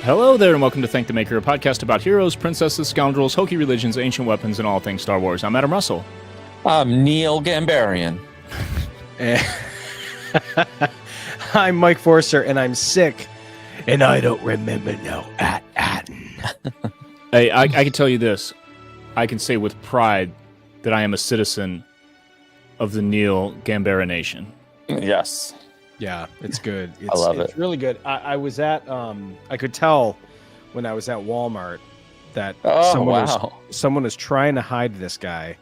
Hello there, and welcome to Thank the Maker, a podcast about heroes, princesses, scoundrels, hokey religions, ancient weapons, and all things Star Wars. I'm Adam Russell. I'm Neil Gambarian. I'm Mike Forster, and I'm sick, and I don't remember no Atten. Hey, I can tell you this. I can say with pride that I am a citizen of the Neil Gambara Nation. Yes. Yeah, it's good. I love it. It's really good. I was at, I could tell when I was at Walmart that someone was trying to hide this guy.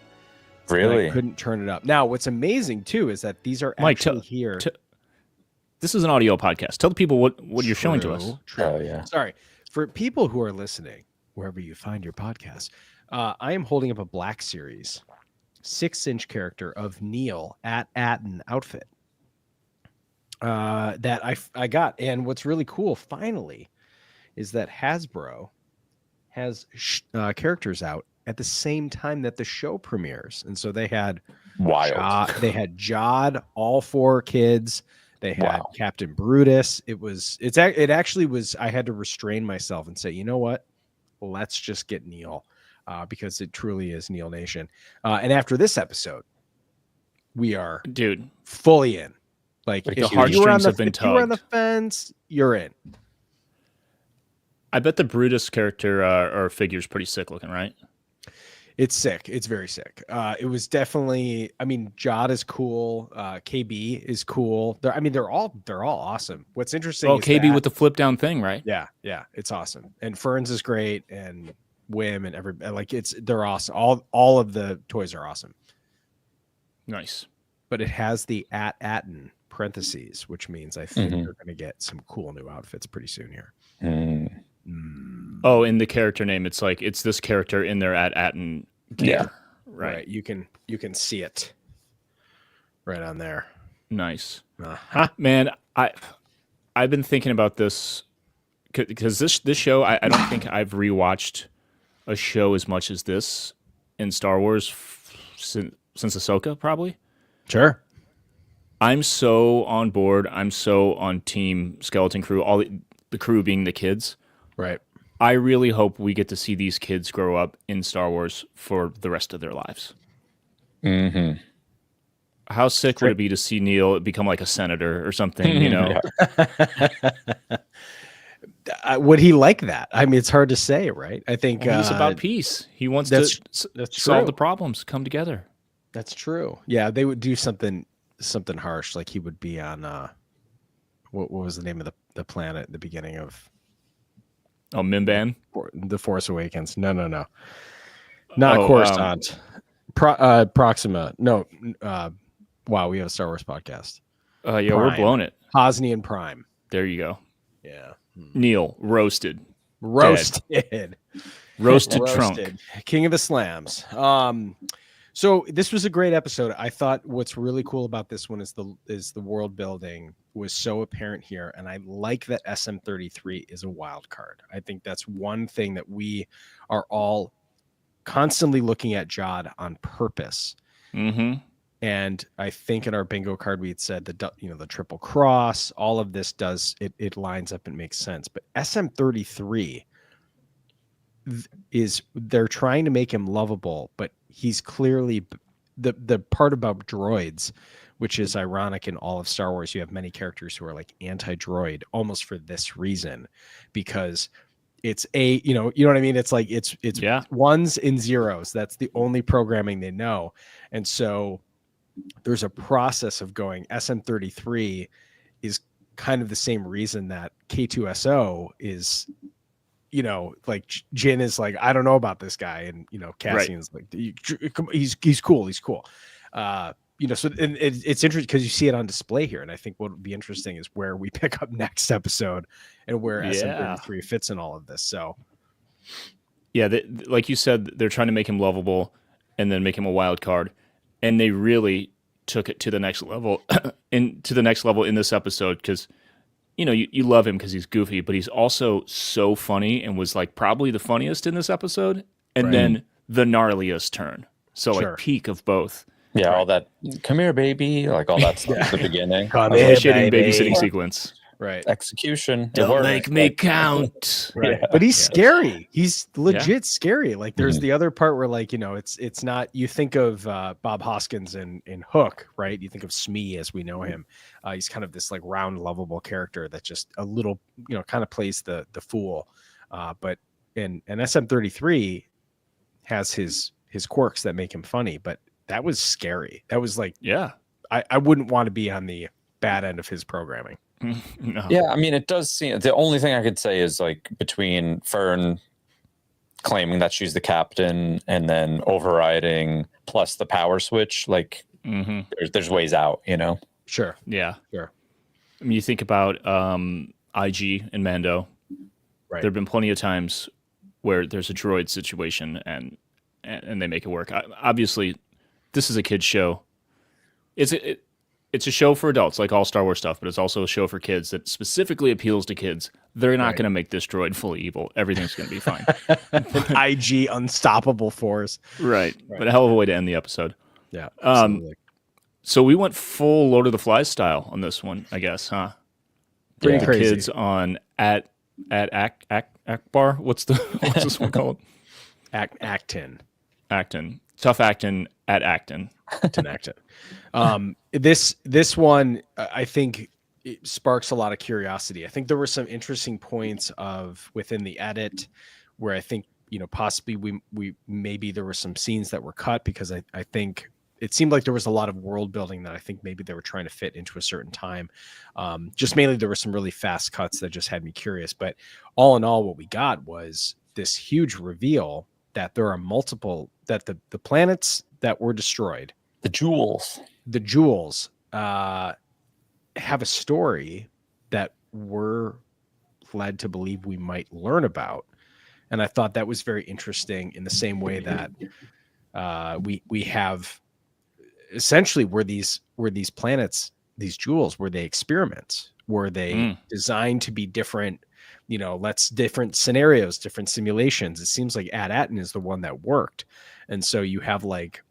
Really? I couldn't turn it up. Now, what's amazing, too, is that these are Mike, actually here. This is an audio podcast. Tell the people what you're showing to us. True. Oh, yeah. Sorry. For people who are listening, wherever you find your podcast, I am holding up a Black Series 6-inch character of Neil at Atten outfit that I got. And what's really cool, finally, is that Hasbro has characters out at the same time that the show premieres. And so they had Jod, all 4 kids. They had Captain Brutus. It actually was, I had to restrain myself and say, you know what? Let's just get Neil because it truly is Neil Nation. And after this episode, we are fully in. Like if you were on the fence, you're in. I bet the Brutus character or figure is pretty sick looking, right? It's sick. It's very sick. It was definitely. I mean, Jod is cool. KB is cool. They're all awesome. What's interesting? Oh, KB with the flip down thing, right? Yeah, it's awesome. And Ferns is great, and Wim and they're awesome. All of the toys are awesome. Nice. But it has the Atten parentheses, which means I think they're going to get some cool new outfits pretty soon here. Oh, in the character name, it's this character in their Atten gear. Yeah, right. You can see it right on there. Nice, man. I've been thinking about this because this show, I don't think I've rewatched a show as much as this in Star Wars since Ahsoka, probably. Sure. I'm so on board. I'm so on Team Skeleton Crew. All the crew being the kids. Right. I really hope we get to see these kids grow up in Star Wars for the rest of their lives. Mm-hmm. How sick would it be to see Neil become like a senator or something, you know? Would he like that? I mean, it's hard to say, right? I think he's about peace. He wants to solve the problems, come together. That's true. Yeah, they would do something harsh, like he would be on what was the name of the planet at the beginning of Mimban? The Force Awakens. No. Not Coruscant. Proxima. No. Wow, we have a Star Wars podcast. Yeah, we're blowing it. Hosnian Prime. There you go. Yeah. Neil, roasted. Roasted Trunk. King of the Slams. So this was a great episode. I thought what's really cool about this one is the world building was so apparent here, and I like that SM-33 is a wild card. I think that's one thing that we are all constantly looking at Jod on purpose. Mm-hmm. And I think in our bingo card we had said the triple cross, all of this it lines up and makes sense. But SM-33 they're trying to make him lovable, but he's clearly the part about droids, which is ironic in all of Star Wars. You have many characters who are like anti-droid almost for this reason, because it's you know what I mean? It's like it's ones and zeros. That's the only programming they know. And so there's a process of going. SM-33 is kind of the same reason that K2SO is, like Jin is like, I don't know about this guy. And, Cassian's like, he's cool. He's cool. So it's interesting because you see it on display here. And I think what would be interesting is where we pick up next episode and where SM-33 fits in all of this. So. Yeah. Like you said, they're trying to make him lovable and then make him a wild card. And they really took it to the next level in this episode. Cause you love him because he's goofy, but he's also so funny and was like probably the funniest in this episode. And then the gnarliest turn. So like peak of both. Yeah, all that, come here, baby, like all that stuff at the beginning. Initiating babysitting sequence. Right. Execution. It Don't worked. make me count. Right. Yeah. But he's scary. He's legit scary. Like there's Mhm. the other part where like, it's not, you think of Bob Hoskins in Hook, right? You think of Smee as we know him. He's kind of this like round, lovable character that just a little, kind of plays the fool. But and SM33 has his quirks that make him funny, but that was scary. That was like, Yeah. I wouldn't want to be on the bad end of his programming. No. Yeah, I mean, it does seem the only thing I could say is like between Fern claiming that she's the captain and then overriding plus the power switch, like Hmm. there's ways out, Sure. Yeah. Sure. I mean, you think about IG and Mando. Right. There have been plenty of times where there's a droid situation and they make it work. Obviously, this is a kid's show. It's a show for adults, like all Star Wars stuff, but it's also a show for kids that specifically appeals to kids. They're not Right. going to make this droid fully evil. Everything's going to be fine. An IG unstoppable force. Right. Right. But a hell of a way to end the episode. Yeah. Absolutely. So we went full Lord of the Flies style on this one, I guess, huh? Pretty The crazy. kids on at Akbar. What's this one called? Acton. Acton. Tough Acton at Acton. Acton. This one, I think it sparks a lot of curiosity. I think there were some interesting points within the edit where I think, possibly we maybe there were some scenes that were cut because I think it seemed like there was a lot of world building that I think maybe they were trying to fit into a certain time. Just mainly there were some really fast cuts that just had me curious. But all in all, what we got was this huge reveal that there are multiple, that the planets that were destroyed, the jewels have a story that we're led to believe we might learn about. And I thought that was very interesting in the same way that we have essentially were these planets, these jewels, were they experiments? Were they designed to be different, different scenarios, different simulations? It seems like At-Atin is the one that worked. And so you have like,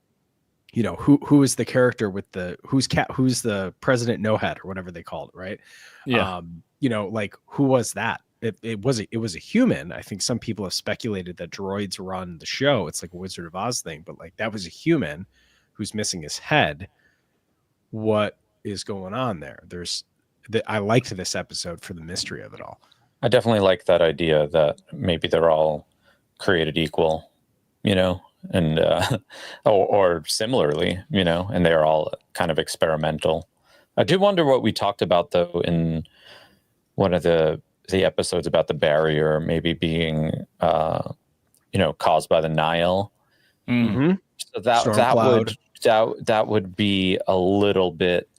who is the character with who's the President No Head or whatever they called it, right? Yeah. Like who was that? It was a human. I think some people have speculated that droids run the show. It's like a Wizard of Oz thing, but like that was a human who's missing his head. What is going on there? I liked this episode for the mystery of it all. I definitely like that idea that maybe they're all created equal, and or similarly, and they're all kind of experimental. I do wonder what we talked about though in one of the episodes about the barrier maybe being caused by the Nile. Mm-hmm. So that would be a little bit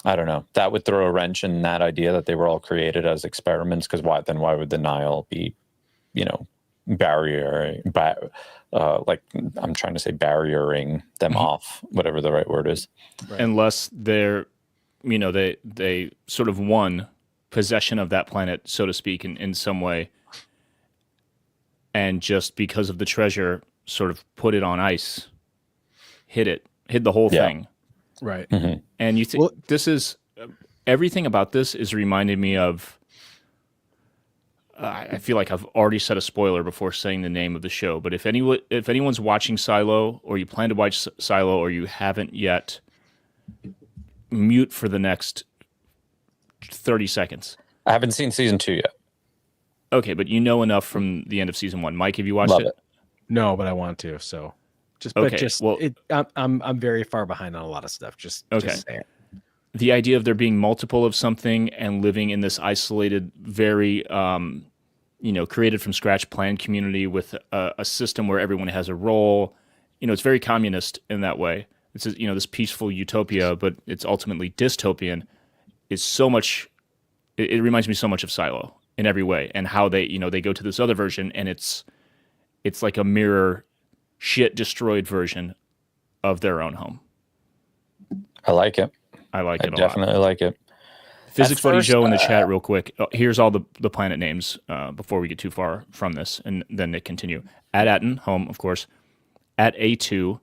I don't know. That would throw a wrench in that idea that they were all created as experiments. Because why would the Nile be, like I'm trying to say barriering them off, whatever the right word is. Right. Unless they're, they sort of won possession of that planet, so to speak, in some way. And just because of the treasure, sort of put it on ice, hid the whole thing. Right. Mm-hmm. And you think this is everything about this is reminding me of. I feel like I've already said a spoiler before saying the name of the show, but if anyone's watching Silo, or you plan to watch Silo, or you haven't yet, mute for the next 30 seconds. I haven't seen season 2 yet. Okay, but you know enough from the end of season 1. Mike, have you watched Love it? it. No, but I want to. So I'm very far behind on a lot of stuff. Just saying. The idea of there being multiple of something and living in this isolated, very created from scratch planned community with a system where everyone has a role. It's very communist in that way. It's this peaceful utopia, but it's ultimately dystopian. Is so much. It reminds me so much of Silo in every way, and how they go to this other version, and it's like a mirror shit destroyed version of their own home. I like it. I like it a lot. Definitely like it. Physics Buddy Joe in the chat real quick. Here's all the planet names before we get too far from this, and then they continue. At Aten, home, of course. At A2.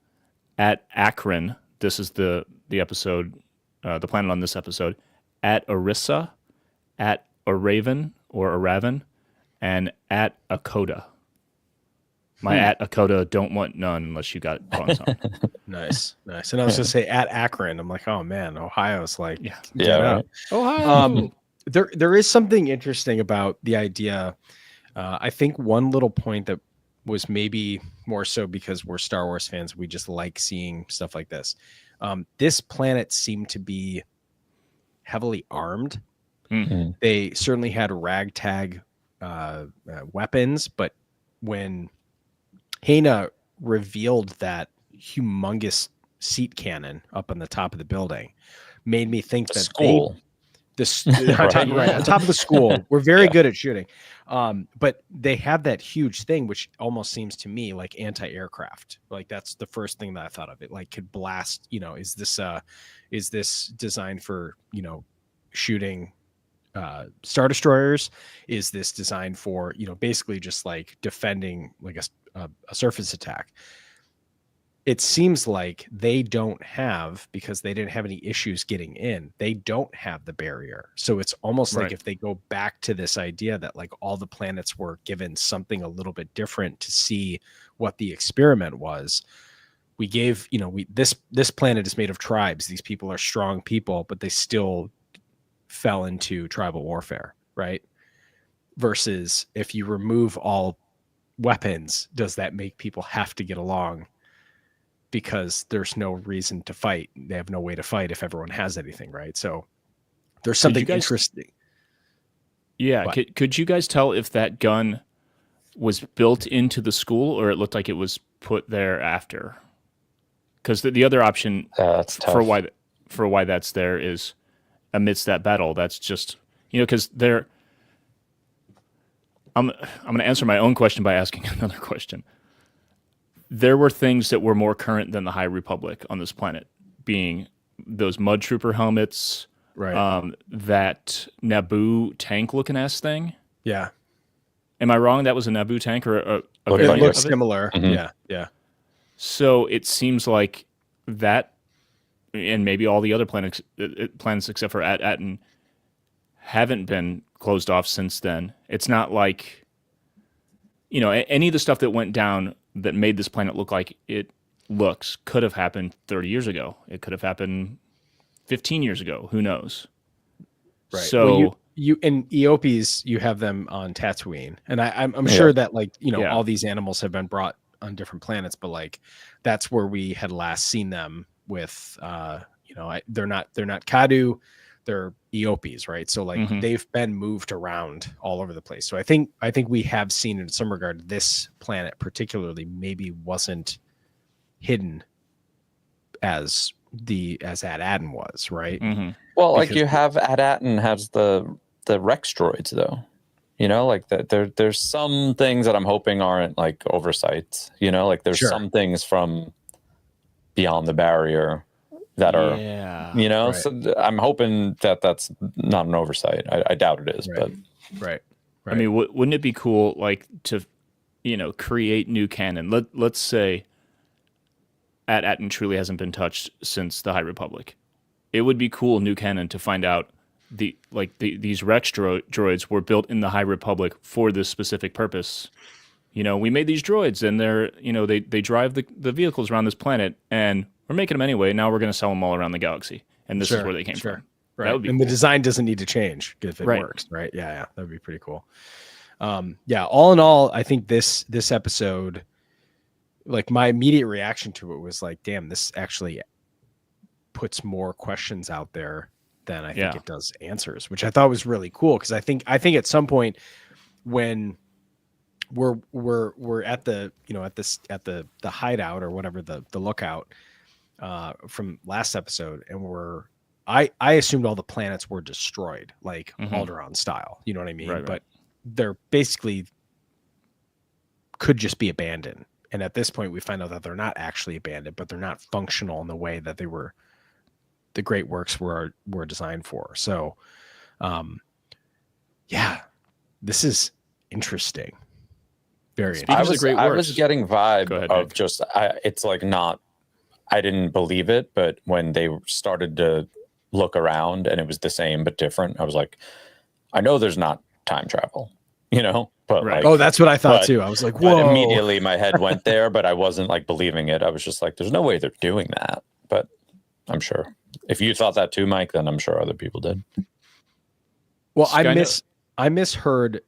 At Akron. This is the episode, the planet on this episode. at Arissa, at Araven or Araven, and at Akoda. My at Akoda don't want none unless you got puns on. Nice. And I was gonna say at Akron. I'm like, oh man, Ohio's like, Yeah. get up. Right. Ohio. There is something interesting about the idea. I think one little point that was maybe more so because we're Star Wars fans, we just like seeing stuff like this. This planet seemed to be heavily armed. Mm. They certainly had ragtag weapons, but when Hana revealed that humongous seat cannon up on the top of the building, made me think that School. on top of the school, we're very good at shooting. But they have that huge thing, which almost seems to me like anti-aircraft. Like that's the first thing that I thought of. It like could blast. Is this designed for shooting Star Destroyers? Is this designed for basically just like defending like a surface attack? It seems like they don't have, because they didn't have any issues getting in, they don't have the barrier. So it's almost like if they go back to this idea that like all the planets were given something a little bit different to see what the experiment was. We gave, this planet is made of tribes. These people are strong people, but they still fell into tribal warfare, right? Versus if you remove all weapons, does that make people have to get along? Because there's no reason to fight. They have no way to fight if everyone has anything, right? So there's something interesting. Yeah. Could you guys tell if that gun was built into the school or it looked like it was put there after? Because the other option for why that's there is amidst that battle. That's just because they're. I'm going to answer my own question by asking another question. There were things that were more current than the High Republic on this planet, being those Mud Trooper helmets, right? That Naboo tank-looking ass thing. Yeah. Am I wrong? That was a Naboo tank or a it looks similar. Mm-hmm. Yeah. So it seems like that, and maybe all the other planets except for Aten, haven't been closed off since then. It's not like, any of the stuff that went down that made this planet look like it looks could have happened 30 years ago. It could have happened 15 years ago. Who knows? Right. So well, you in Eopes, you have them on Tatooine, and I'm sure that all these animals have been brought on different planets, but like that's where we had last seen them with. They're not Kadu, they're Eopes, right? So like they've been moved around all over the place. So I think we have seen in some regard this planet particularly maybe wasn't hidden as Ad-Aden was, right? Mm-hmm. Well, like you have Ad-Aten has the Rex droids though. Like that there's some things that I'm hoping aren't like oversights. Like there's some things from beyond the barrier that are, right. So I'm hoping that that's not an oversight. I doubt it is, but right. I mean, wouldn't it be cool, like to, create new canon? Let's say At-Aten truly hasn't been touched since the High Republic. It would be cool, new canon, to find out these Rex droids were built in the High Republic for this specific purpose. We made these droids, and they're, they drive the vehicles around this planet, and we're making them anyway. Now we're going to sell them all around the galaxy, and this is where they came from. Right. That would be and cool. the design doesn't need to change if it works, right? Yeah, that would be pretty cool. All in all, I think this episode, like my immediate reaction to it was like, damn, this actually puts more questions out there than I think it does answers, which I thought was really cool, because I think at some point when we're at the at the hideout or whatever, the lookout from last episode, and I assumed all the planets were destroyed, like Alderaan style, you know what I mean? Right. But they're basically could just be abandoned. And at this point we find out that they're not actually abandoned, but they're not functional in the way that they were, the great works were designed for. So this is interesting. Very interesting. I was getting vibe of just it's like not, I didn't believe it, but when they started to look around and it was the same but different, I was like, I know there's not time travel, but Right. Oh, that's what I thought but- too. I was like, but whoa. immediately my head went there, but I wasn't like believing it. I was just like, there's no way they're doing that. But I'm sure if you thought that too, Mike, then I'm sure other people did. Well, Skynet- I misheard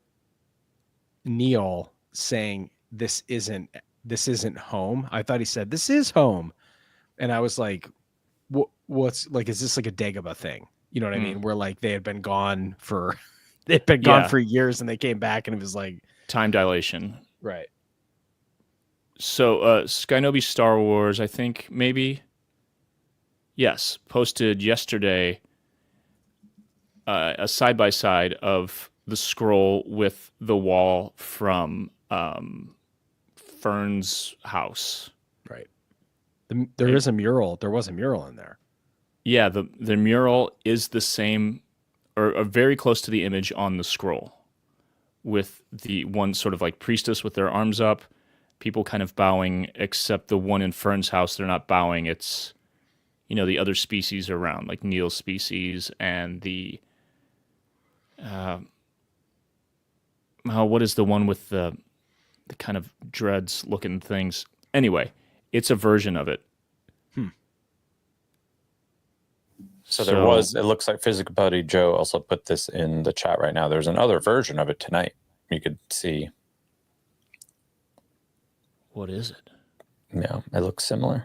Neil saying this isn't home. I thought he said this is home, and I was like, what's like? Is this like a Dagobah thing? You know what I mean? Where like they had been gone for years, and they came back, and it was like Time dilation. right. So Skynobi Star Wars, I think maybe, yes, posted yesterday a side-by-side of the scroll with the wall from Fern's house. Right. There is a mural. There was a mural in there. Yeah, the mural is the same or very close to the image on the scroll, with the one sort of like priestess with their arms up, people kind of bowing, except the one in Fern's house, they're not bowing. It's, the other species around, like Neil's species and the, what is the one with the kind of dreads looking things? Anyway, it's a version of it. So there was, it looks like Physical Buddy Joe also put this in the chat right now. There's another version of it tonight. You could see. What is it? Yeah, it looks similar.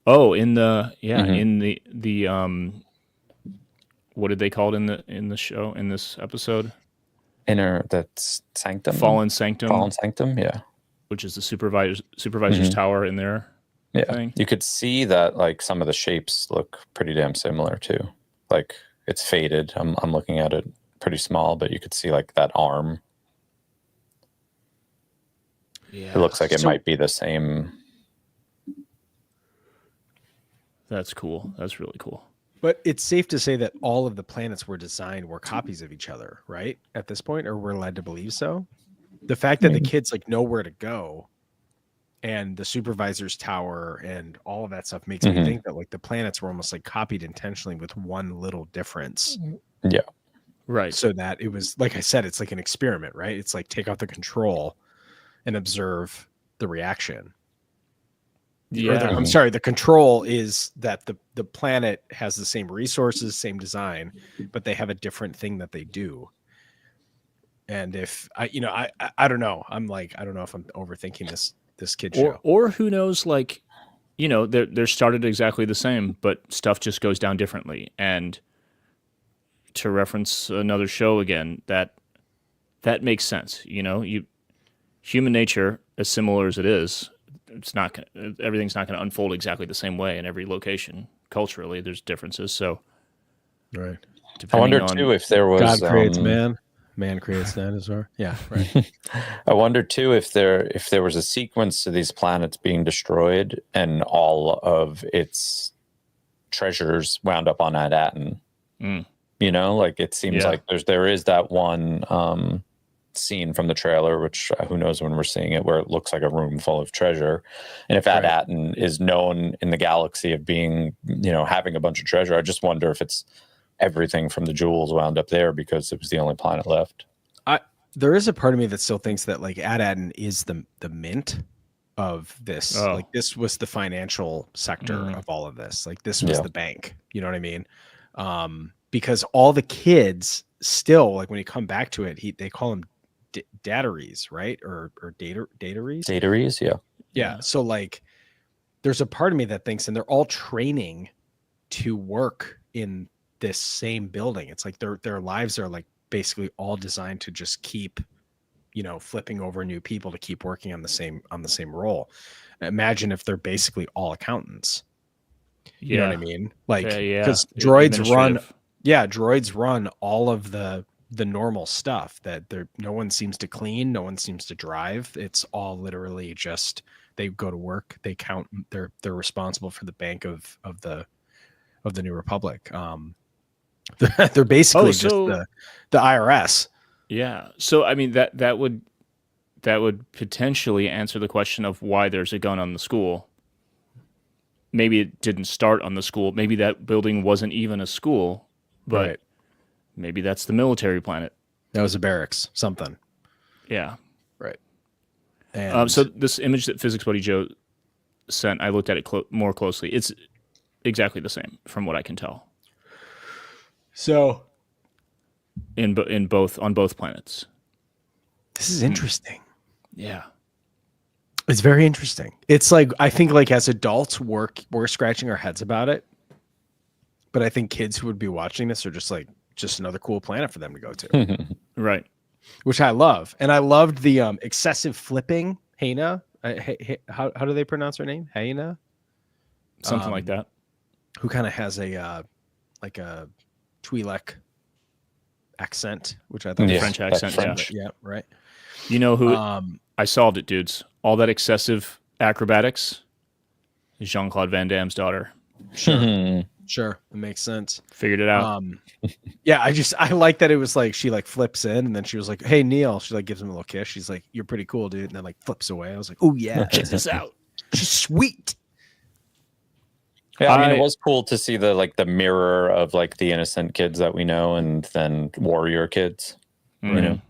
Oh, in the in the what did they call it in the show, in this episode? That's Sanctum. Fallen Sanctum, yeah. which is the supervisor's tower in there. Yeah, thing. You could see that like some of the shapes look pretty damn similar too. Like it's faded. I'm looking at it pretty small, but you could see like that arm. Yeah, it looks like it might be the same. That's cool. That's really cool. But it's safe to say that all of the planets were copies of each other, right? At this point, or we're led to believe so. The fact that the kids like know where to go, and the supervisor's tower and all of that stuff makes me think that like the planets were almost like copied intentionally with one little difference. Yeah. Right. So that it was, like I said, it's like an experiment, right? It's like take off the control and observe the reaction. Yeah. I'm sorry, the control is that the planet has the same resources, same design, but they have a different thing that they do. And if I don't know. I'm like, I don't know if I'm overthinking this kid show. Or who knows, like, they're started exactly the same, but stuff just goes down differently. And to reference another show again, that makes sense. Human nature, as similar as it is, everything's not going to unfold exactly the same way in every location. Culturally, there's differences. So, right. I wonder too if there was God creates man creates dinosaur. Yeah, right. I wonder too if there was a sequence to these planets being destroyed and all of its treasures wound up on Adatin. Like it seems like there is that one scene from the trailer, which who knows when we're seeing it, where it looks like a room full of treasure. And if Adatin is known in the galaxy of being, having a bunch of treasure, I just wonder if it's everything from the jewels wound up there because it was the only planet left. There is a part of me that still thinks that like Adatin is the mint of this. Oh. Like this was the financial sector of all of this. Like this was the bank. You know what I mean? Because all the kids still, like when you come back to it, they call them dataries, right? Or dataries. Dataries, Yeah. So like, there's a part of me that thinks, and they're all training to work in this same building. It's like their lives are like basically all designed to just keep, flipping over new people to keep working on the same role. Imagine if they're basically all accountants. You know what I mean? Like, because droids run all of the normal stuff that no one seems to clean, no one seems to drive. It's all literally just they go to work, they count, they're responsible for the bank of the New Republic. They're basically just the IRS. Yeah. So I mean that would potentially answer the question of why there's a gun on the school. maybe it didn't start on the school. Maybe that building wasn't even a school, but Right. maybe that's the military planet. That was a barracks, something. Yeah. Right. And So this image that Physics Buddy Joe sent, I looked at it more closely. It's exactly the same from what I can tell so in both on both planets. this is interesting. Yeah. It's very interesting. It's like, I think like as adults we're scratching our heads about it. But I think kids who would be watching this are just like, just another cool planet for them to go to. Right. Which I love. And I loved the excessive flipping. Hana. How do they pronounce her name? Hana? Something like that. Who kind of has a like a Twi'lek accent, which I thought Yeah, was French accent. French. Yeah, right. You know who? Um, I solved it, dudes. All that excessive acrobatics is Jean-Claude Van Damme's daughter. sure, sure, it makes sense. Figured it out. Yeah, I like that it was like she like flips in and then she was like, "Hey Neil," she like gives him a little kiss. She's like, "You're pretty cool, dude," and then like flips away. I was like, "Oh yeah, Check this out. she's sweet." Yeah, I mean, I- it was cool to see the mirror of like the innocent kids that we know, and then warrior kids. You know,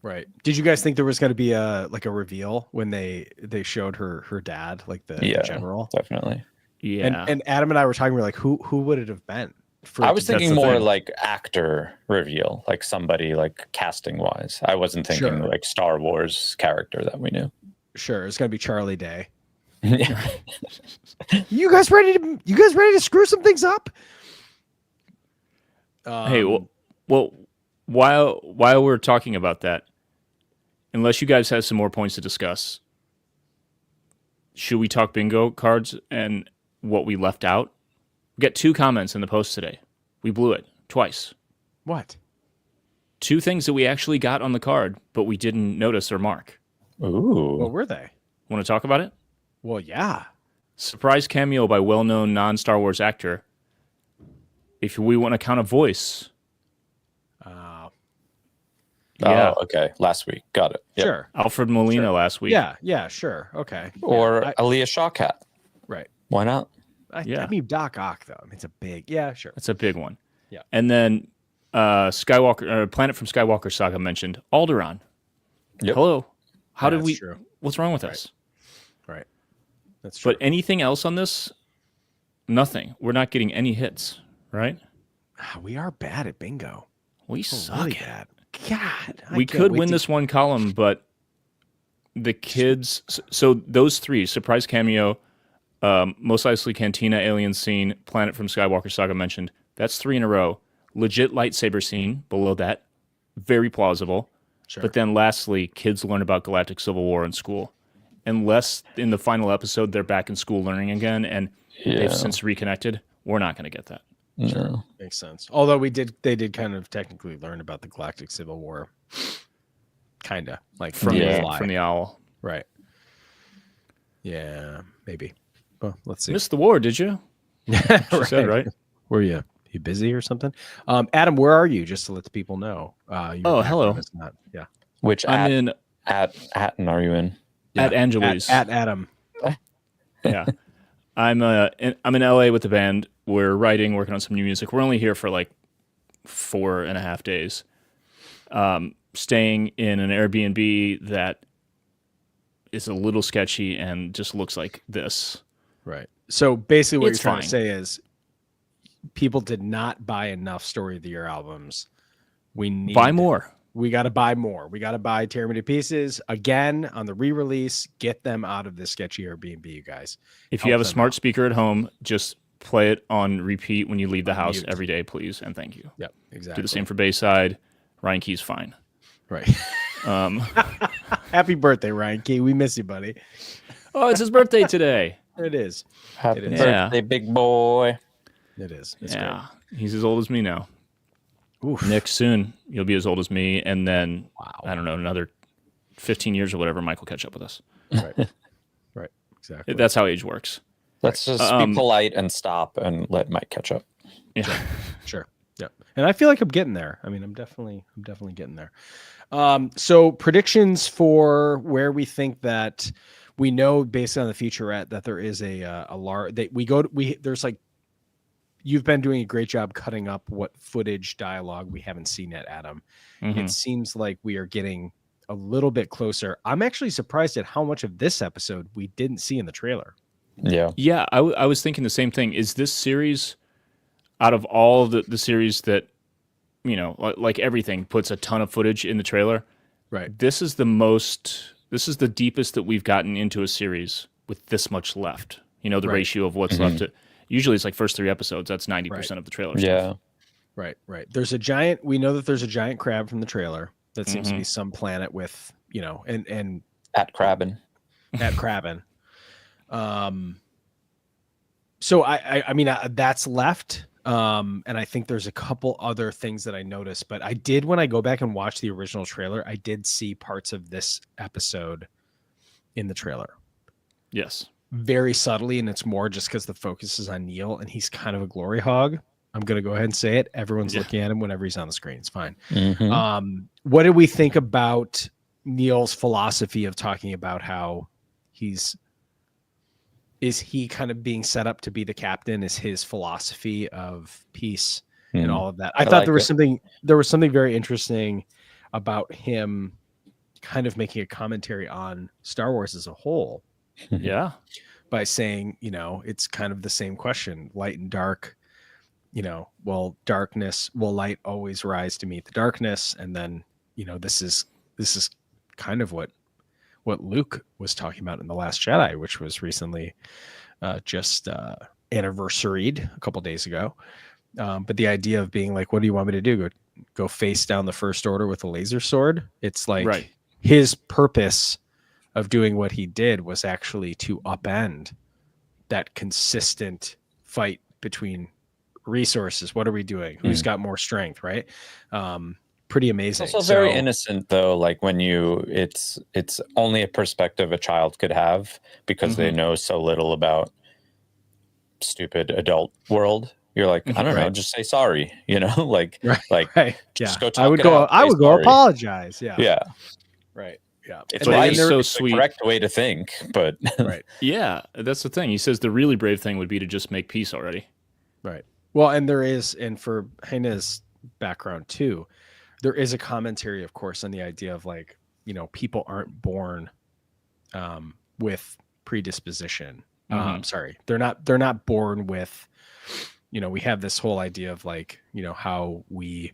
Right. Did you guys think there was going to be a reveal when they showed her dad, like the general? definitely. Yeah. And Adam and I were talking, we were like, who would it have been? I was That's thinking the more thing. like actor reveal, like somebody like casting wise. I wasn't thinking Sure. like Star Wars character that we knew. Sure, it's going to be Charlie Day. Yeah. You guys ready to screw some things up? Hey, well, while we're talking about that, unless you guys have some more points to discuss, should we talk bingo cards and what we left out? We got 2 comments in the post today. We blew it twice. What? 2 things that we actually got on the card, but we didn't notice or mark. Ooh. What were they? Want to talk about it? Well, yeah. Surprise cameo by well-known non-Star Wars actor. If we want to count a voice, yeah, Oh, okay. Last week. Got it. Yep. Sure. Alfred Molina last week. Yeah, sure. Okay. Or Yeah, Aaliyah Shawkat. right. Why not? Yeah. I mean, Doc Ock, though. I mean, it's a big, yeah, sure. That's a big one. Yeah. And then Skywalker, Planet from Skywalker Saga mentioned Alderaan. Yep. Hello. How Yeah, did that's we? true. What's wrong with us? Right. That's true. But anything else on this? Nothing. We're not getting any hits, right? We are bad at bingo. We We're suck. really at it. bad. God. I We can't could wait win to- this one column, but the kids. So those 3: surprise cameo, most likely Cantina alien scene, Planet from Skywalker Saga mentioned. That's 3 in a row. Legit lightsaber scene below that, very plausible. Sure. But then lastly, kids learn about Galactic Civil War in school. Unless in the final episode they're back in school learning again and they've since reconnected, we're not going to get that. No. Makes sense. Although they did kind of technically learn about the Galactic Civil War. Kind of like From the the fly. from the owl. Right. Yeah, maybe. Well, let's see. Missed the war, did you? She said, right? Were you busy or something? Adam, where are you? Just to let the people know. Your hello. background is not- yeah. Which I'm in at Hatton are you in? at Angeles. At Adam. Yeah. I'm in LA with the band. We're writing, working on some new music. We're only here for like 4.5 days. Staying in an Airbnb that is a little sketchy and just looks like this. Right. So basically what It's you're trying fine. to say is people did not buy enough Story of the Year albums. We need Buy more. We got to buy more. We got to buy Tear Me to Pieces again on the re-release. Get them out of this sketchy Airbnb, you guys. If you Help have a them smart out. speaker at home, just play it on repeat when you leave the house mute. every day, please, and thank you. Yep, exactly. Do the same for Bayside. Ryan Key's fine. Right. Um, Happy birthday, Ryan Key. We miss you, buddy. oh, it's his birthday today. It is. Happy It is. birthday, big boy. It is. It's Yeah, he's as old as me now. great. Oof. Nick, soon you'll be as old as me, and then Wow. I don't know, another 15 years or whatever, Mike will catch up with us. Right. Right. Exactly. That's how age works. Let's just be polite and stop and let Mike catch up. Yeah. Sure. Yep. And I feel like I'm getting there. I mean, I'm definitely getting there. So predictions for where we think that we know based on the featurette that there is a large that there's like, you've been doing a great job cutting up what footage dialogue we haven't seen yet, Adam. It seems like we are getting a little bit closer. I'm actually surprised at how much of this episode we didn't see in the trailer. Yeah, I was thinking the same thing. Is this series, out of all the series that, you know, like everything, puts a ton of footage in the trailer, Right. this is the deepest that we've gotten into a series with this much left. You know, the ratio of what's left. Usually it's like first 3 episodes. That's 90% of the trailer stuff. Right. We know that there's a giant crab from the trailer. That seems to be some planet with, you know, and At Krabbin. At Krabbin. So I mean, that's left. And I think there's a couple other things that I noticed, but I did, when I go back and watch the original trailer, I did see parts of this episode in the trailer. Yes. Very subtly. And it's more just because the focus is on Neil and he's kind of a glory hog. I'm going to go ahead and say it. Everyone's looking at him whenever he's on the screen. It's fine. What did we think about Neil's philosophy of talking about how is he kind of being set up to be the captain? Is his philosophy of peace and all of that? I thought there was something very interesting about him kind of making a commentary on Star Wars as a whole. Yeah. By saying, you know, it's kind of the same question, light and dark, you know, will light always rise to meet the darkness? And then, you know, this is kind of what Luke was talking about in The Last Jedi, which was recently just anniversaried a couple days ago. But the idea of being like, what do you want me to do? Go face down the First Order with a laser sword? It's like his purpose of doing what he did was actually to upend that consistent fight between resources. What are we doing? Who's got more strength? Right. Pretty amazing. It's also very innocent though. Like when it's only a perspective a child could have because they know so little about stupid adult world. You're like, I don't know, just say sorry, you know, just go talk I would go apologize. Yeah. Yeah. Right. Yeah. It's right. So sweet. The correct way to think, but yeah, that's the thing. He says the really brave thing would be to just make peace already. Right. Well, and there is, and for Heine's background too, there is a commentary, of course, on the idea of like, you know, people aren't born with predisposition. Sorry, they're not born with, you know, we have this whole idea of like, you know, how we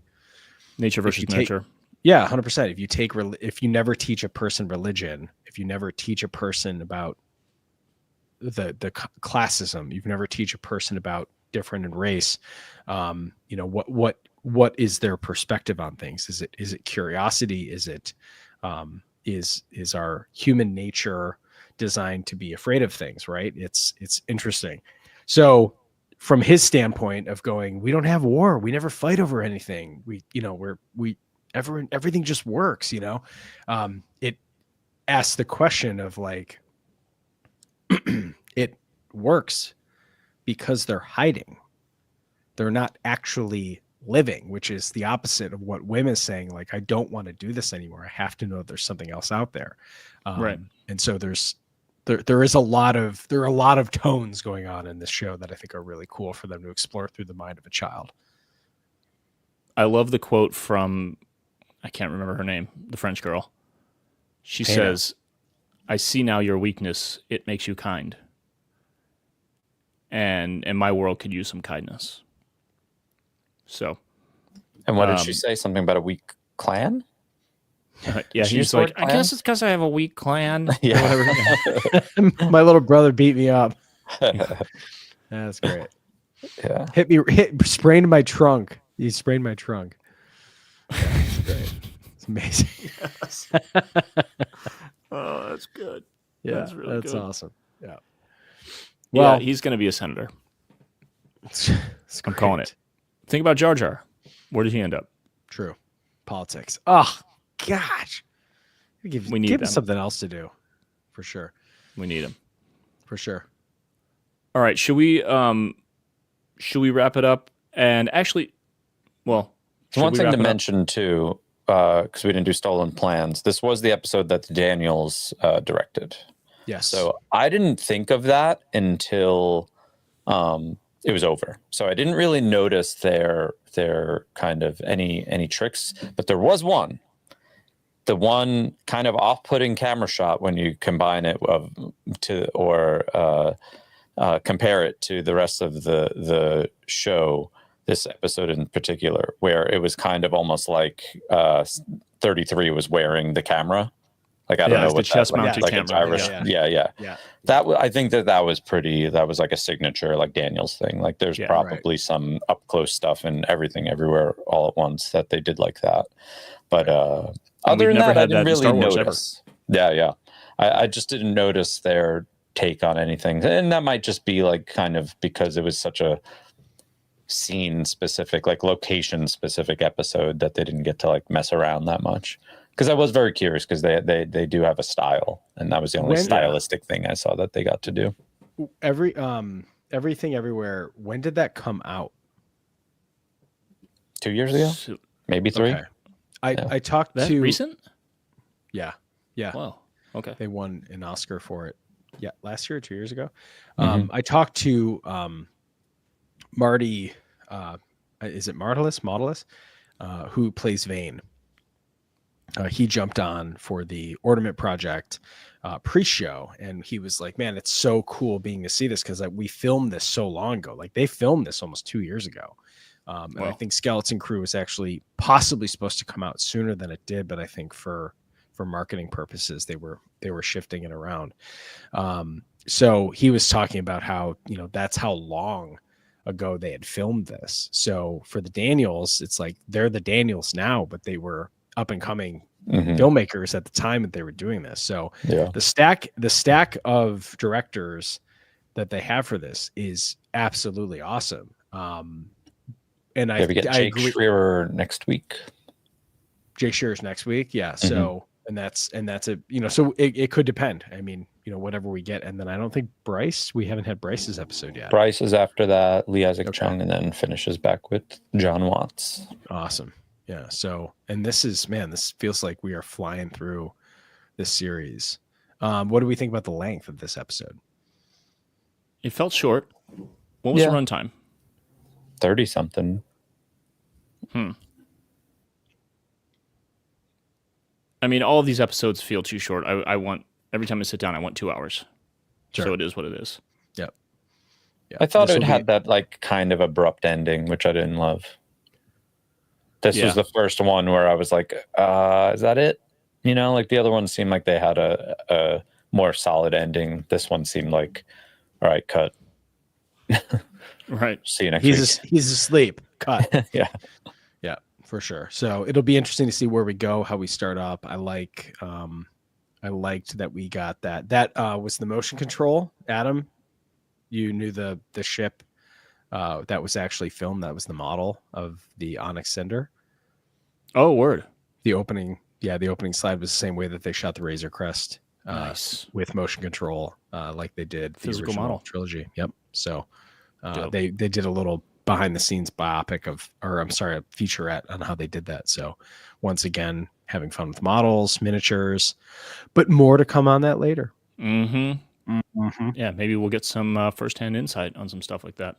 nature versus nurture. Yeah, 100%. If you never teach a person religion, if you never teach a person about the classism, you've never teach a person about different in race, you know, what is their perspective on things? Is it curiosity? Is it is our human nature designed to be afraid of things? Right? It's interesting. So from his standpoint of going, we don't have war, we never fight over anything. Everything just works, you know. It asks the question of like, it works because they're hiding. They're not actually living, which is the opposite of what Wim is saying. Like, I don't want to do this anymore. I have to know there's something else out there. Right. And so there are a lot of tones going on in this show that I think are really cool for them to explore through the mind of a child. I love the quote from, I can't remember her name, the French girl. She says, I see now your weakness. It makes you kind. And my world could use some kindness. So. And what did she say? Something about a weak clan? Yeah, he's like, I guess it's because I have a weak clan. Yeah. My little brother beat me up. That's great. Yeah. Sprained my trunk. He sprained my trunk. That's great. It's amazing. Yes. Oh, that's good. Yeah, that's really good. Awesome. Yeah. Well, yeah, he's going to be a senator. I'm calling it. Think about Jar Jar. Where did he end up? True. Politics. Oh, gosh. Give him something else to do. For sure. We need him. For sure. All right. Should we wrap it up? And actually, well, one thing to mention too, because we didn't do Stolen Plans. This was the episode that the Daniels directed. Yes. So I didn't think of that until it was over. So I didn't really notice their kind of any tricks, but there was one. The one kind of off-putting camera shot when you combine it compare it to the rest of the show, this episode in particular, where it was kind of almost like 33 was wearing the camera. Like, I don't know the what chest that, mounted like camera. a Irish, yeah. I think that was pretty. That was like a signature, like Daniel's thing. Like, there's probably some up close stuff and everything everywhere all at once that they did like that. But other than that, I didn't really notice. Yeah. I just didn't notice their take on anything, and that might just be like kind of because it was such a scene specific, like location specific episode that they didn't get to like mess around that much. Because I was very curious, because they do have a style, and that was the only stylistic thing I saw that they got to do. Everything Everywhere. When did that come out? 2 years ago, maybe 3. Okay. I talked that to recent. Yeah. Wow. Okay. They won an Oscar for it. Yeah, last year or 2 years ago. Mm-hmm. I talked to Marty. Is it Modulus? Who plays Vane? He jumped on for the Ornament Project pre-show, and he was like, man, it's so cool being to see this, because we filmed this so long ago. Like, they filmed this almost 2 years ago. And I think Skeleton Crew was actually possibly supposed to come out sooner than it did, but I think for marketing purposes, they were shifting it around. So he was talking about how, that's how long ago they had filmed this. So for the Daniels, it's like they're the Daniels now, but they were up and coming filmmakers at the time that they were doing this. So the stack of directors that they have for this is absolutely awesome. And we get Jake Shearer next week. Jake Shearer's next week, yeah. So and that's a so it could depend. I mean, whatever we get, and then I don't think we haven't had Bryce's episode yet. Bryce is after that, Lee Isaac Chung, and then finishes back with John Watts. Awesome. Yeah. So, and this feels like we are flying through this series. What do we think about the length of this episode? It felt short. What was the runtime? 30 something. I mean, all of these episodes feel too short. I want, every time I sit down, I want 2 hours. Sure. So it is what it is. Yep. Yeah. I thought it had that like kind of abrupt ending, which I didn't love. This was the first one where I was like, is that it? Like the other ones seemed like they had a more solid ending. This one seemed like, all right, cut. Right. See you next week. He's asleep. Cut. Yeah. Yeah, for sure. So it'll be interesting to see where we go, how we start up. I liked that we got that. That was the motion control. Adam, you knew the ship that was actually filmed. That was the model of the Onyx Cinder. Oh, word. The opening slide was the same way that they shot the Razor Crest. Nice. With motion control, like they did Physical the original model trilogy. Yep. So they did a little behind the scenes a featurette on how they did that. So once again, having fun with models, miniatures, but more to come on that later. Yeah, maybe we'll get some firsthand insight on some stuff like that.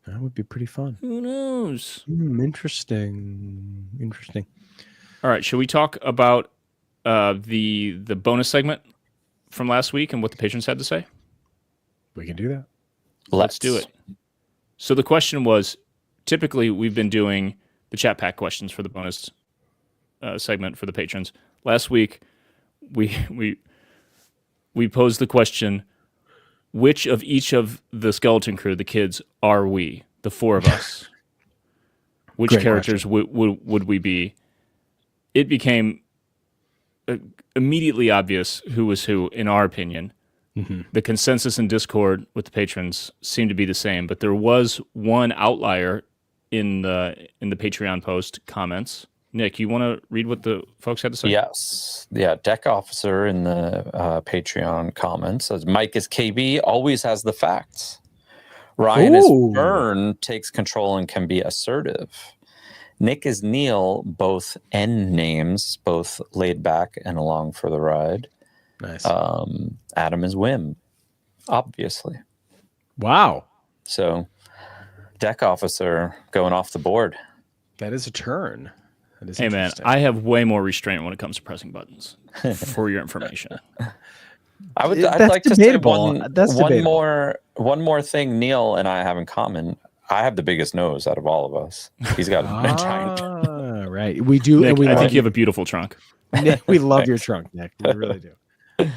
That would be pretty fun. Who knows? Interesting. All right, should we talk about the bonus segment from last week and what the patrons had to say? We can do that. Let's do it. So the question was, typically we've been doing the chat pack questions for the bonus segment for the patrons. Last week, we posed the question, which of each of the Skeleton Crew, the kids, are we? The four of us. Which Great characters would we be? It became immediately obvious who was who, in our opinion. The consensus in Discord with the patrons seemed to be the same, but there was one outlier in the Patreon post comments. Nick, you want to read what the folks had to say? Yes. Yeah, Deck Officer in the Patreon comments says, Mike is KB, always has the facts. Ryan is Fern, takes control and can be assertive. Nick is Neil, both N names, both laid back and along for the ride. Nice. Adam is Wim, obviously. Wow. So deck officer going off the board. That is a turn. That is Hey man, interesting. I have way more restraint when it comes to pressing buttons. For your information, I'd That's like to debatable. say That's debatable. one more thing Neil and I have in common. I have the biggest nose out of all of us. He's got a giant. Right. We do. Nick, and we I love think you have a beautiful trunk. Nick, we love your Thanks. trunk, Nick. We really do.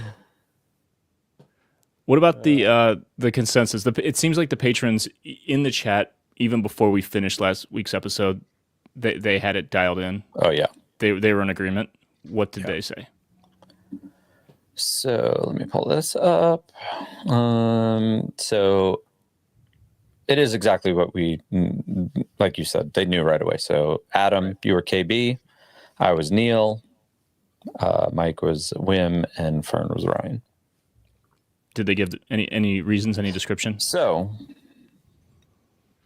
What about the consensus? It seems like the patrons in the chat, even before we finished last week's episode, they had it dialed in. Oh yeah. They were in agreement. What did they say? So let me pull this up. So it is exactly what like you said, they knew right away. So Adam, you were KB, I was Neil, Mike was Wim, and Fern was Ryan. Did they give any reasons, any description? So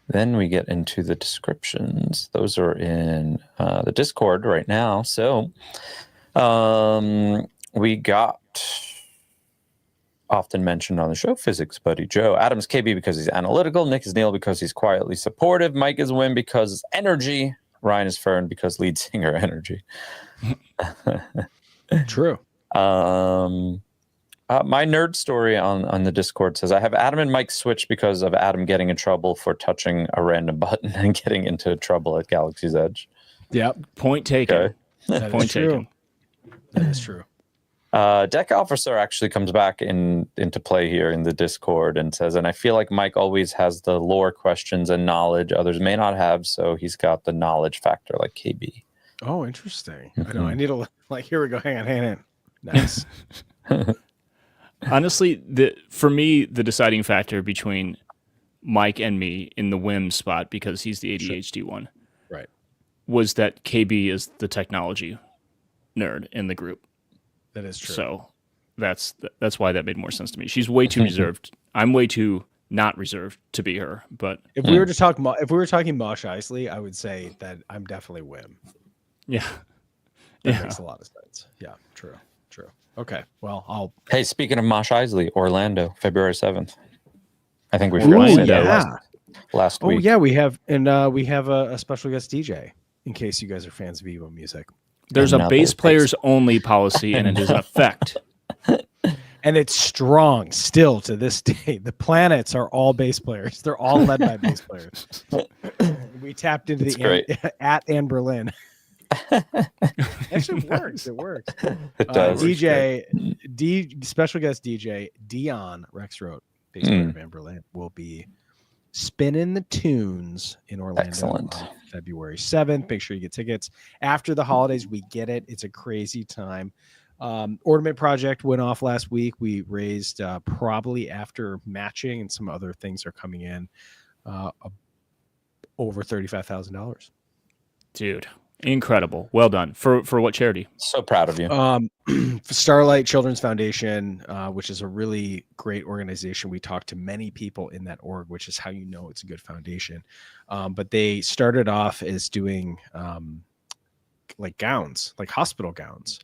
then we get into the descriptions. Those are in the Discord right now. So we got often mentioned on the show physics buddy Joe. Adam's KB because he's analytical. Nick is Neil because he's quietly supportive. Mike is Wim because it's energy. Ryan is Fern because lead singer energy. True. My nerd story on the Discord says I have Adam and Mike switched because of Adam getting in trouble for touching a random button and getting into trouble at Galaxy's Edge. Yep. Point taken. Okay. That Point is true. taken. That is true. Deck officer actually comes back into play here in the Discord and says, and I feel like Mike always has the lore questions and knowledge others may not have, so he's got the knowledge factor like KB. Oh, interesting. I know. I need to here we go. Hang on. Nice. Honestly, for me, the deciding factor between Mike and me in the Wim spot, because he's the ADHD one, Right. was that KB is the technology nerd in the group. That is true. So that's why that made more sense to me. She's way too reserved. I'm way too not reserved to be her. But if we were to talk, if we were talking Mosh Isley, I would say that I'm definitely Wim. yeah, That makes a lot of sense. Yeah, true. Okay, well, Hey, speaking of Mosh Isley, Orlando, February 7th. I think we Ooh, forgot to say that yeah. last Oh week. yeah, we have a special guest DJ in case you guys are fans of Evo music. there's a Another bass players only policy, and it is in effect. And it's strong still to this day. The planets are all bass players. They're all led by bass players. We tapped into It's the great. at Anne Berlin. Actually, it works. It does. Special guest DJ Dion Rexroth, bass player of Anne Berlin, will be spinning the tunes in Orlando Excellent. on February 7th. Make sure you get tickets. After the holidays, we get it. It's a crazy time. Ornament Project went off last week. We raised probably after matching and some other things are coming in over $35,000. Dude, incredible. Well done. For what charity? So proud of you. Starlight Children's Foundation, which is a really great organization. We talked to many people in that org, which is how you know it's a good foundation. But they started off as doing like gowns, like hospital gowns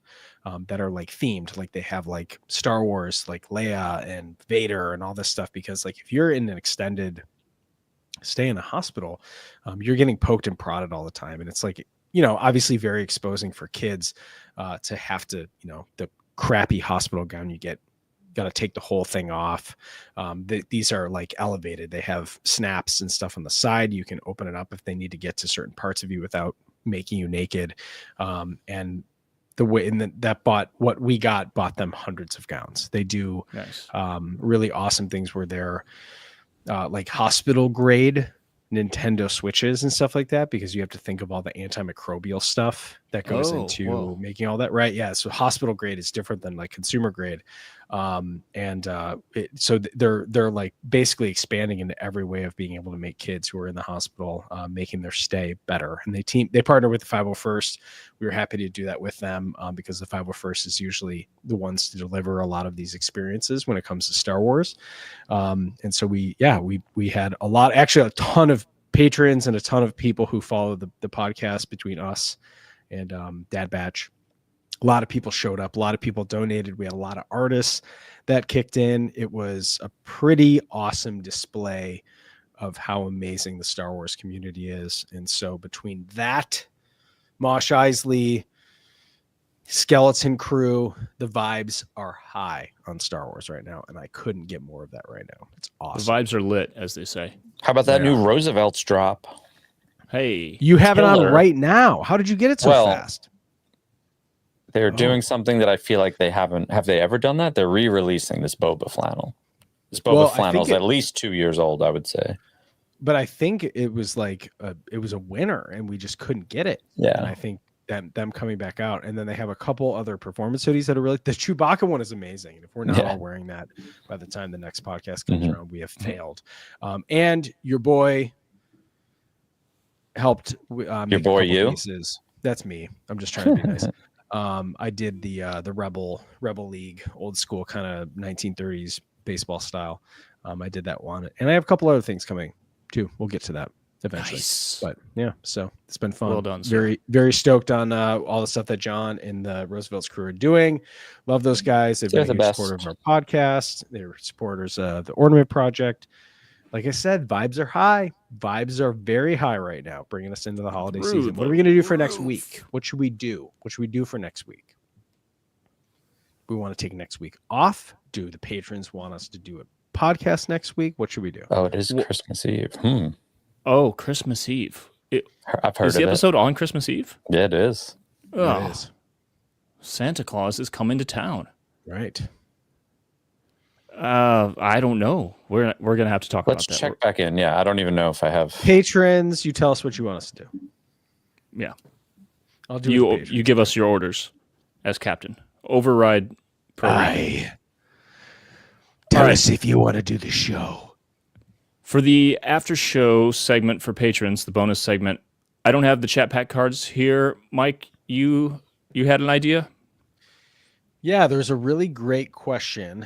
that are like themed. Like they have like Star Wars, like Leia and Vader and all this stuff. Because like if you're in an extended stay in a hospital, you're getting poked and prodded all the time. And it's like, obviously very exposing for kids to have to, the crappy hospital gown you get, got to take the whole thing off. These are like elevated. They have snaps and stuff on the side. You can open it up if they need to get to certain parts of you without making you naked. And the way what we bought them hundreds of gowns. They do Nice. really awesome things where they're like hospital grade Nintendo Switches and stuff like that, because you have to think of all the antimicrobial stuff that goes into making all that, right? Yeah. So hospital grade is different than like consumer grade. So they're like basically expanding into every way of being able to make kids who are in the hospital, making their stay better. And they partner with the 501st. We were happy to do that with them because the 501st is usually the ones to deliver a lot of these experiences when it comes to Star Wars. And so we had a ton of patrons and a ton of people who follow the podcast between us and Dad Batch. A lot of people showed up. A lot of people donated. We had a lot of artists that kicked in. It was a pretty awesome display of how amazing the Star Wars community is. And so between that, Mosh Isley, Skeleton Crew, the vibes are high on Star Wars right now, and I couldn't get more of that right now. It's awesome. The vibes are lit, as they say. How about that new Roosevelt's drop? Hey, you have it on killer. right now. How did you get it so fast? They're doing something that I feel like they haven't. Have they ever done that? They're re-releasing this Boba flannel. This Boba flannel is at least 2 years old, I would say. But I think it was like it was a winner, and we just couldn't get it. Yeah, and I think them coming back out, and then they have a couple other performance hoodies that are really. The Chewbacca one is amazing, and if we're not all wearing that by the time the next podcast comes around, we have failed. And your boy helped. Your boy, you? Pieces. That's me. I'm just trying to be nice. I did the Rebel League, old school kind of 1930s baseball style. I did that one, and I have a couple other things coming too. We'll get to that eventually. Nice. But yeah, so it's been fun. Well done, sir. Very, very stoked on all the stuff that John and the Roosevelt's crew are doing. Love those guys. They've been a huge supporter of our podcast. They're supporters of the Ornament Project. Like I said, vibes are high. Vibes are very high right now, bringing us into the holiday season. What are we going to do for next week? What should we do? What should we do for next week? We want to take next week off. Do the patrons want us to do a podcast next week? What should we do? Oh, it is Christmas Eve. Oh, Christmas Eve. I've heard is the episode on Christmas Eve? Yeah, it is. Oh, it is. Santa Claus is coming to town. Right. I don't know. We're gonna have to talk about that. Let's check back in. Yeah, I don't even know if I have patrons. You tell us what you want us to do. Yeah, I'll do. You give us your orders as captain. Override. Tell us if you want to do the show. For the after show segment for patrons, the bonus segment, I don't have the chat pack cards here. Mike, you had an idea? Yeah, there's a really great question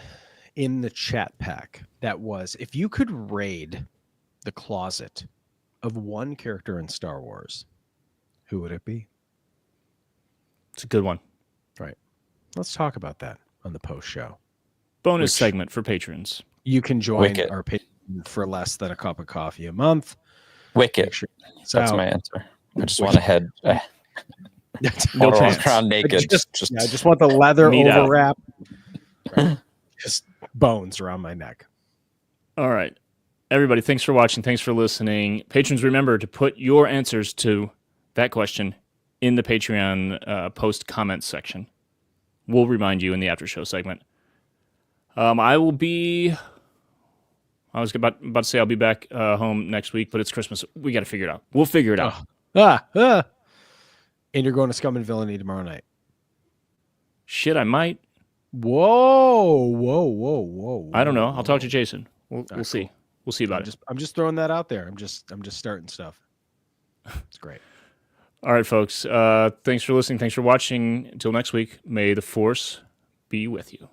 in the chat pack that was, if you could raid the closet of one character in Star Wars, who would it be? It's a good one. Right. Let's talk about that on the post show. Bonus segment for patrons. You can join our Patreon for less than a cup of coffee a month. Wicket. Sure that's my answer. I just want to head no pants. Around naked. I just want the leather overwrap. Right. Just bones around my neck. All right. Everybody, thanks for watching. Thanks for listening. Patrons, remember to put your answers to that question in the Patreon post comments section. We'll remind you in the after show segment. I was about to say I'll be back home next week, but it's Christmas. We got to figure it out. We'll figure it out. And you're going to Scum and Villainy tomorrow night. Shit, I might. Whoa. I don't know. I'll talk to Jason. We'll see. Cool. We'll see about it. I'm just throwing that out there. I'm just starting stuff. It's great. All right, folks. Thanks for listening. Thanks for watching. Until next week, may the Force be with you.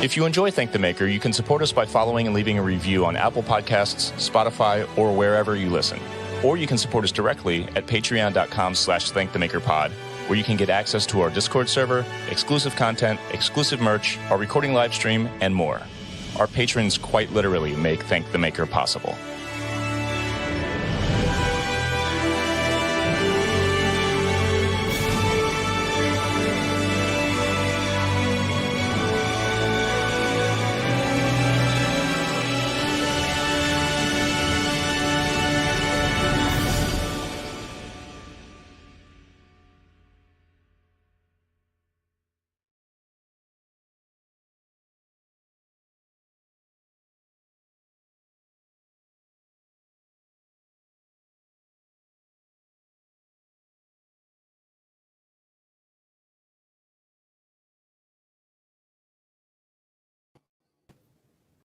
If you enjoy Thank the Maker, you can support us by following and leaving a review on Apple Podcasts, Spotify, or wherever you listen. Or you can support us directly at patreon.com/thankthemakerpod, where you can get access to our Discord server, exclusive content, exclusive merch, our recording live stream, and more. Our patrons quite literally make Thank the Maker possible.